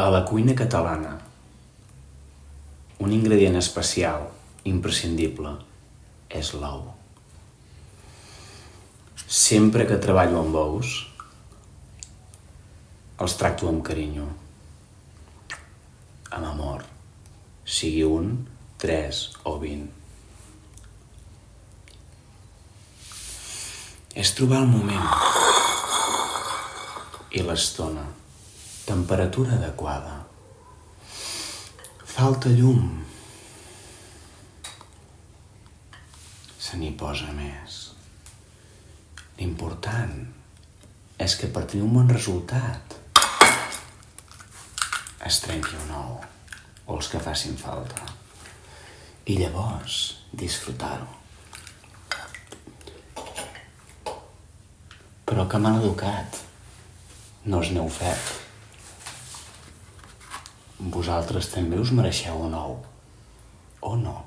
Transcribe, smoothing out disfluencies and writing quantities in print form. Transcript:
A la cuina catalana, un ingredient especial, imprescindible, és l'ou. Sempre que treballo amb ous, els tracto amb carinyo, amb amor, sigui 1, 3 o 20. És trobar el moment i l'estona, temperatura adequada. Falta llum, se n'hi posa més. L'important és que per tenir un bon resultat es trenqui un ou o els que facin falta i llavors disfrutar-ho. Però que mal educat, no us n'heu fet. Vosaltres també us mereixeu un ou, o no?